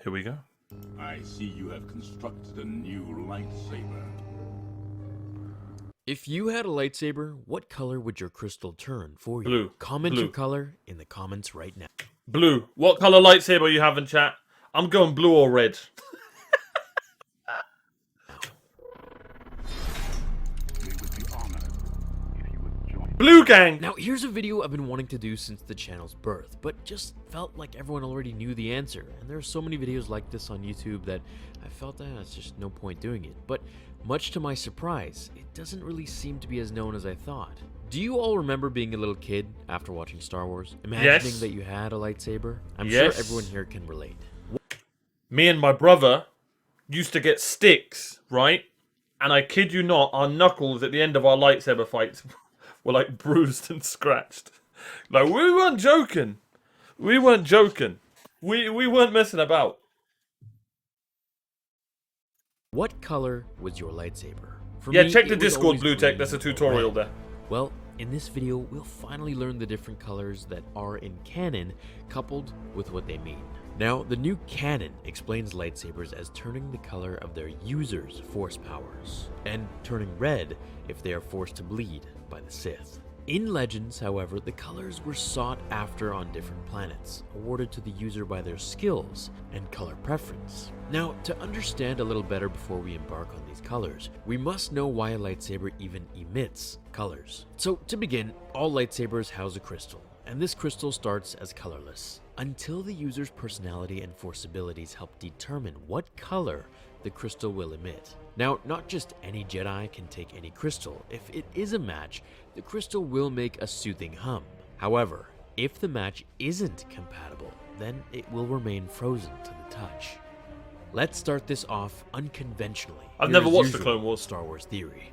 Here we go. I see you have constructed a new lightsaber. If you had a lightsaber, what color would your crystal turn for you? Blue. Comment Blue. your color in the comments right now. Blue. What color lightsaber you have in chat? I'm going blue or red. We would be honored if you would join. Blue gang! Now, here's a video I've been wanting to do since the channel's birth, but just felt like everyone already knew the answer, and there are so many videos like this on YouTube that I felt that it's just no point doing it. But much to my surprise, it doesn't really seem to be as known as I thought. Do you all remember being a little kid after watching Star Wars? Imagining that you had a lightsaber? I'm sure everyone here can relate. Me and my brother used to get sticks, right? And I kid you not, our knuckles at the end of our lightsaber fights were like bruised and scratched. Like, we weren't joking. We weren't joking. We weren't messing about. What color was your lightsaber? For Yeah, me, check the it was Discord, always Blue Tech. green There's a or tutorial red. there. Well, in this video, we'll finally learn the different colors that are in canon, coupled with what they mean. Now, the new canon explains lightsabers as turning the color of their users' force powers, and turning red if they are forced to bleed by the Sith. In Legends, however, the colors were sought after on different planets, awarded to the user by their skills and color preference. Now, to understand a little better before we embark on these colors, we must know why a lightsaber even emits colors. So, to begin, all lightsabers house a crystal, and this crystal starts as colorless, until the user's personality and force abilities help determine what color the crystal will emit. Now, not just any Jedi can take any crystal. If it is a match, the crystal will make a soothing hum. However, if the match isn't compatible, then it will remain frozen to the touch. Let's start this off unconventionally. I've never Here's watched the usual Clone Wars. Star Wars theory.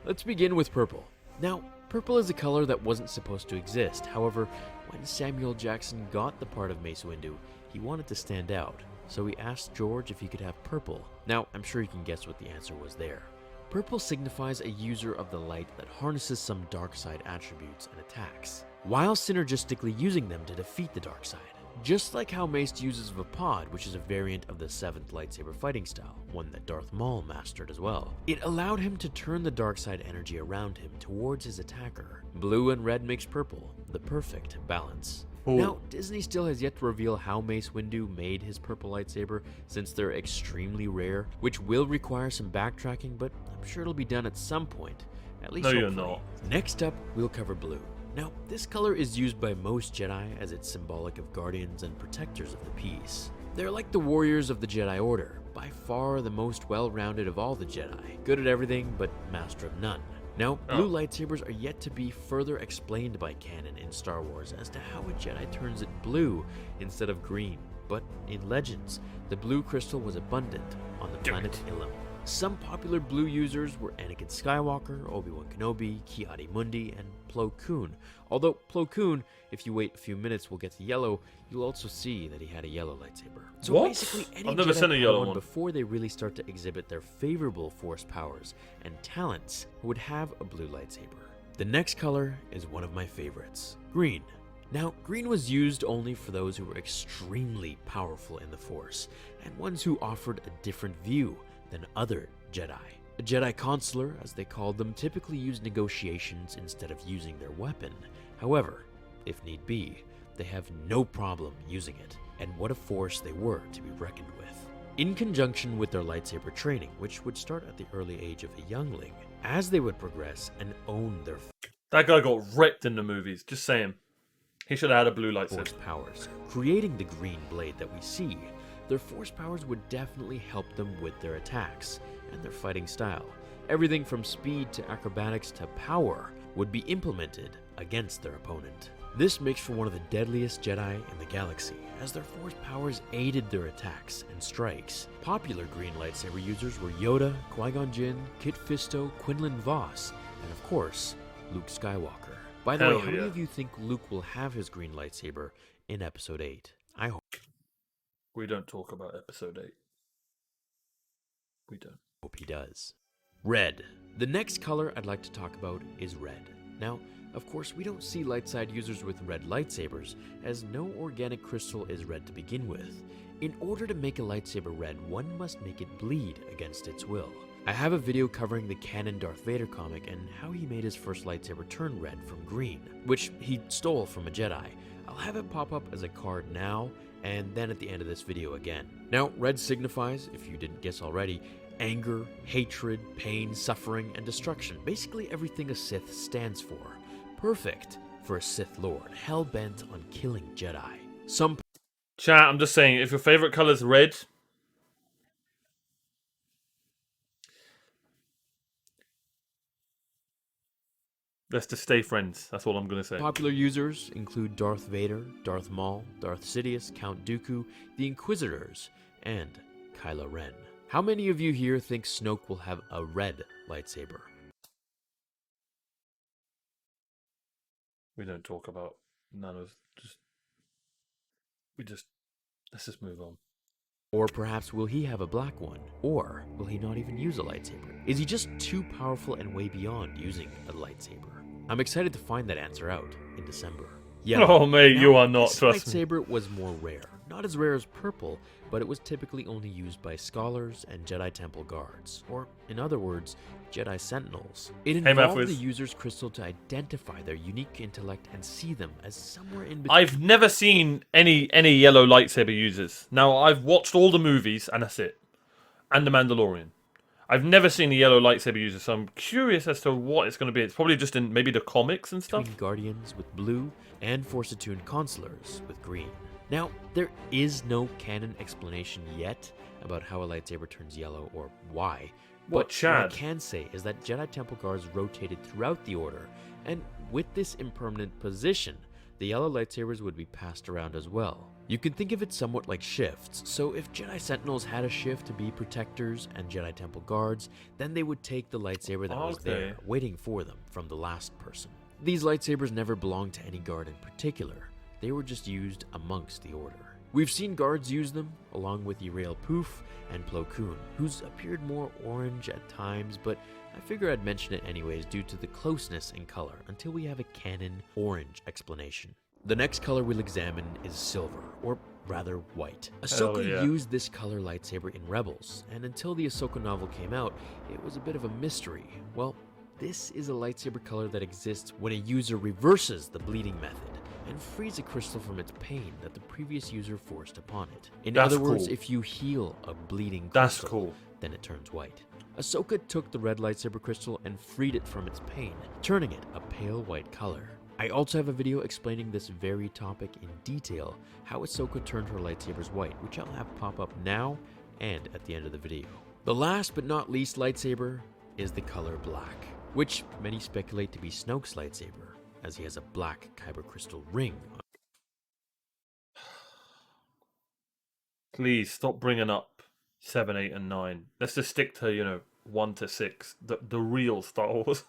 Let's begin with purple. Now, purple is a color that wasn't supposed to exist. However, when Samuel Jackson got the part of Mace Windu, he wanted to stand out. So he asked George if he could have purple. Now, I'm sure you can guess what the answer was there. Purple signifies a user of the light that harnesses some dark side attributes and attacks, while synergistically using them to defeat the dark side. Just like how Mace uses Vapod, which is a variant of the 7th lightsaber fighting style, one that Darth Maul mastered as well. It allowed him to turn the dark side energy around him towards his attacker. Blue and red makes purple, the perfect balance. Ooh. Now, Disney still has yet to reveal how Mace Windu made his purple lightsaber, since they're extremely rare, which will require some backtracking, but I'm sure it'll be done at some point. At least No, you're hopefully. not. Next up, we'll cover blue. Now, this color is used by most Jedi as it's symbolic of guardians and protectors of the peace. They're like the warriors of the Jedi Order, by far the most well-rounded of all the Jedi, good at everything but master of none. Now, blue lightsabers are yet to be further explained by canon in Star Wars as to how a Jedi turns it blue instead of green, but in Legends, the blue crystal was abundant on the planet Ilum. Some popular blue users were Anakin Skywalker, Obiwan Kenobi, Ki-Adi-Mundi, and Plo Koon. Although Plo Koon, if you wait a few minutes, will get to yellow, you'll also see that he had a yellow lightsaber. So What? basically, any I've never Jedi seen a yellow Padawan one. before they really start to exhibit their favorable force powers and talents would have a blue lightsaber. The next color is one of my favorites, green. Now, green was used only for those who were extremely powerful in the Force, and ones who offered a different view than other Jedi. A Jedi Consular, as they called them, typically used negotiations instead of using their weapon. However, if need be, they have no problem using it, and what a force they were to be reckoned with. In conjunction with their lightsaber training, which would start at the early age of a youngling, as they would progress and own their That guy got wrecked in the movies. Just saying. He should have had a blue lightsaber. force powers, creating the green blade that we see, their force powers would definitely help them with their attacks and their fighting style. Everything from speed to acrobatics to power would be implemented against their opponent. This makes for one of the deadliest Jedi in the galaxy, as their force powers aided their attacks and strikes. Popular green lightsaber users were Yoda, Qui-Gon Jinn, Kit Fisto, Quinlan Vos, and of course, Luke Skywalker. By the way, how many of you think Luke will have his green lightsaber in Episode 8? I We don't talk about Episode 8. We don't. hope he does. Red. The next color I'd like to talk about is red. Now, Of course, we don't see light side users with red lightsabers, as no organic crystal is red to begin with. In order to make a lightsaber red, one must make it bleed against its will. I have a video covering the canon Darth Vader comic and how he made his first lightsaber turn red from green, which he stole from a Jedi. I'll have it pop up as a card now, and then at the end of this video again. Now, red signifies, if you didn't guess already, anger, hatred, pain, suffering, and destruction. Basically everything a Sith stands for. Perfect for a Sith Lord, hell-bent on killing Jedi. Some Chat, I'm just saying, if your favorite color is red, let's just stay friends. That's all I'm going to say. popular users include Darth Vader, Darth Maul, Darth Sidious, Count Dooku, the Inquisitors, and Kylo Ren. How many of you here think Snoke will have a red lightsaber? We don't talk about none of let's just move on. Or perhaps will he have a black one? Or will he not even use a lightsaber? Is he just too powerful and way beyond using a lightsaber? I'm excited to find that answer out in December. Yeah. Oh mate, you are not, this trust me. lightsaber was more rare. Not as rare as purple, but it was typically only used by scholars and Jedi Temple guards, or in other words, Jedi Sentinels. It involved the user's crystal to identify their unique intellect and see them as somewhere in between. I've never seen any yellow lightsaber users. Now, I've watched all the movies, and that's it. And The Mandalorian. I've never seen a yellow lightsaber user, so I'm curious as to what it's going to be. It's probably just in maybe the comics and stuff. Between Guardians with blue and Force-attuned Consulars with green. Now, there is no canon explanation yet about how a lightsaber turns yellow or why. What, But Chad? what I can say is that Jedi Temple guards rotated throughout the Order, and with this impermanent position, the yellow lightsabers would be passed around as well. You can think of it somewhat like shifts, so if Jedi Sentinels had a shift to be protectors and Jedi Temple guards, then they would take the lightsaber that was there, waiting for them from the last person. These lightsabers never belonged to any guard in particular, they were just used amongst the Order. We've seen guards use them, along with Yrael Poof and Plo Koon, who's appeared more orange at times, but I figure I'd mention it anyways due to the closeness in color until we have a canon orange explanation. The next color we'll examine is silver, or rather white. Ahsoka used this color lightsaber in Rebels, and until the Ahsoka novel came out, it was a bit of a mystery. Well, this is a lightsaber color that exists when a user reverses the bleeding method and frees a crystal from its pain that the previous user forced upon it. In other words, if you heal a bleeding crystal, then it turns white. Ahsoka took the red lightsaber crystal and freed it from its pain, turning it a pale white color. I also have a video explaining this very topic in detail, how Ahsoka turned her lightsabers white, which I'll have pop up now and at the end of the video. The last but not least lightsaber is the color black, which many speculate to be Snoke's lightsaber, as he has a black kyber crystal ring. Please stop bringing up 7, 8, and 9. Let's just stick to 1 to 6, the real Star Wars.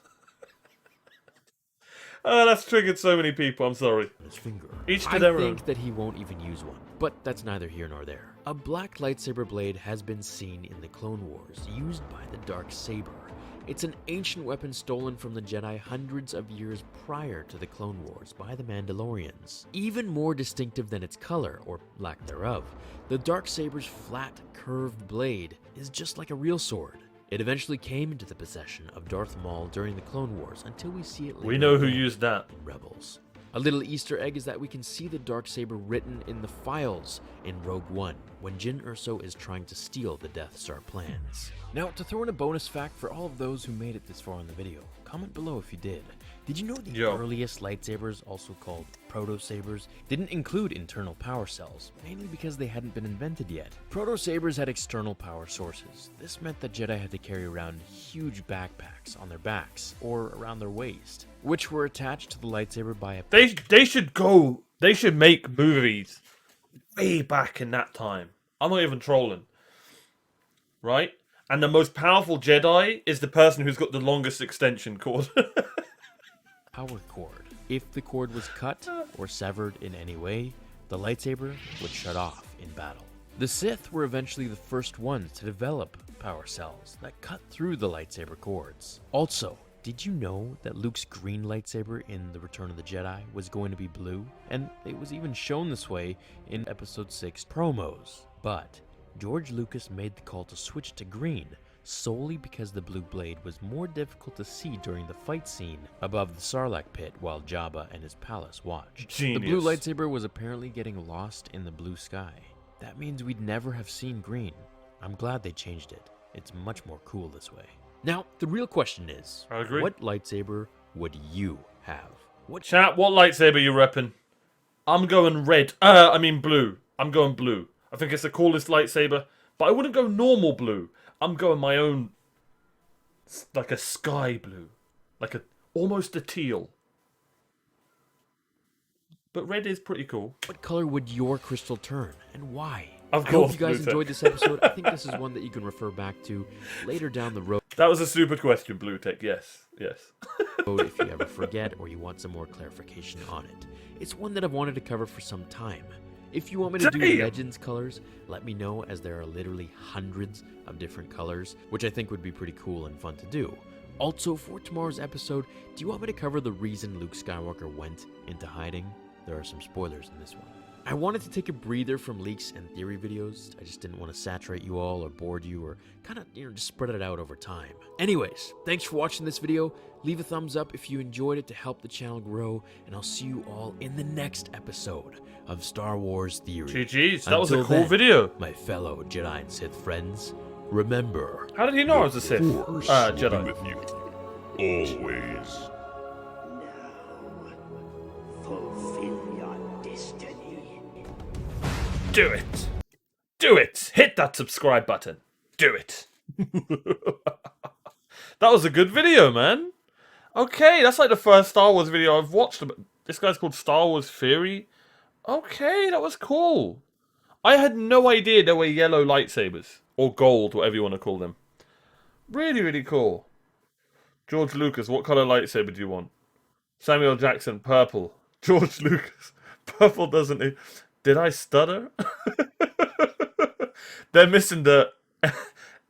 Oh, that's triggered so many people. I'm sorry. His finger. Each to their own. I think that he won't even use one, but that's neither here nor there. A black lightsaber blade has been seen in the Clone Wars, used by the Dark Saber. It's an ancient weapon stolen from the Jedi hundreds of years prior to the Clone Wars by the Mandalorians. Even more distinctive than its color, or lack thereof, the Darksaber's flat, curved blade is just like a real sword. It eventually came into the possession of Darth Maul during the Clone Wars until we see it later. We know who used that. In Rebels. A little Easter egg is that we can see the Darksaber written in the files in Rogue One when Jyn Erso is trying to steal the Death Star plans. Now, to throw in a bonus fact for all of those who made it this far in the video, comment below if you did. Did you know the earliest lightsabers, also called proto-sabers, didn't include internal power cells, mainly because they hadn't been invented yet? Proto-sabers had external power sources. This meant that Jedi had to carry around huge backpacks on their backs, or around their waist, which were attached to the lightsaber by a... They should make movies way back in that time. I'm not even trolling. Right? And the most powerful Jedi is the person who's got the longest extension cord. Power cord. If the cord was cut or severed in any way, the lightsaber would shut off in battle. The Sith were eventually the first ones to develop power cells that cut through the lightsaber cords. Also, Did you know that Luke's green lightsaber in The Return of the Jedi was going to be blue? And it was even shown this way in Episode 6 promos. But George Lucas made the call to switch to green solely because the blue blade was more difficult to see during the fight scene above the Sarlacc pit while Jabba and his palace watched. Genius. The blue lightsaber was apparently getting lost in the blue sky. That means we'd never have seen green. I'm glad they changed it. It's much more cool this way. Now, the real question is, I agree. what lightsaber would you have? Chat, what lightsaber you reppin'? I'm going red. Blue. I'm going blue. I think it's the coolest lightsaber, but I wouldn't go normal blue. I'm going my own, like a sky blue, almost a teal. But red is pretty cool. What color would your crystal turn, and why? Of I course, hope you guys Blue enjoyed this episode. I think this is one that you can refer back to later down the road. That was a super question, Blue Tech. Yes, yes. If you ever forget or you want some more clarification on it. It's one that I've wanted to cover for some time. If you want me to do Damn. Legends colors, let me know, as there are literally hundreds of different colors, which I think would be pretty cool and fun to do. Also, for tomorrow's episode, do you want me to cover the reason Luke Skywalker went into hiding? There are some spoilers in this one. I wanted to take a breather from leaks and theory videos. I just didn't want to saturate you all or bored you, or kind of, just spread it out over time. Anyways, thanks for watching this video. Leave a thumbs up if you enjoyed it to help the channel grow, and I'll see you all in the next episode of Star Wars Theory. GG's, that was a Until cool then, video. my fellow Jedi and Sith friends, remember... How did he know I was a Sith? Force will be Jedi. with you. Always. Fulfill your destiny. Do it. Do it. Hit that subscribe button. Do it. That was a good video, man. Okay, that's like the first Star Wars video I've watched. This guy's called Star Wars Theory. Okay, that was cool. I had no idea there were yellow lightsabers. Or gold, whatever you want to call them. Really, really cool. George Lucas, what color lightsaber do you want? Samuel Jackson, purple. George Lucas, purple doesn't he? Did I stutter? They're missing the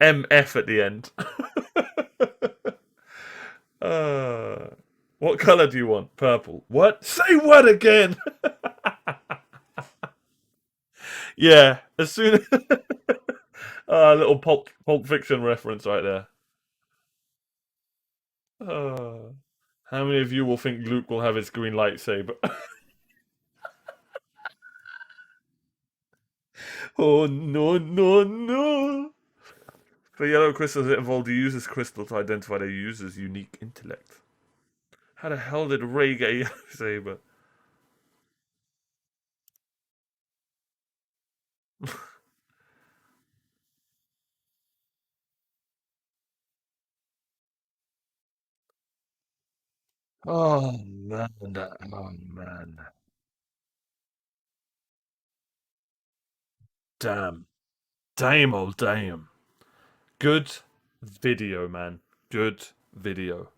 MF at the end. What color do you want? Purple. What? Say what again? Yeah, as soon as... little Pulp Fiction reference right there. How many of you will think Luke will have his green lightsaber? Oh, no, no, no. For yellow crystals, it involved the user's crystal to identify their user's unique intellect. How the hell did Rey get a yellow saber? Oh, man. Oh, man. Damn. Damn, oh, damn. Good video, man. Good video.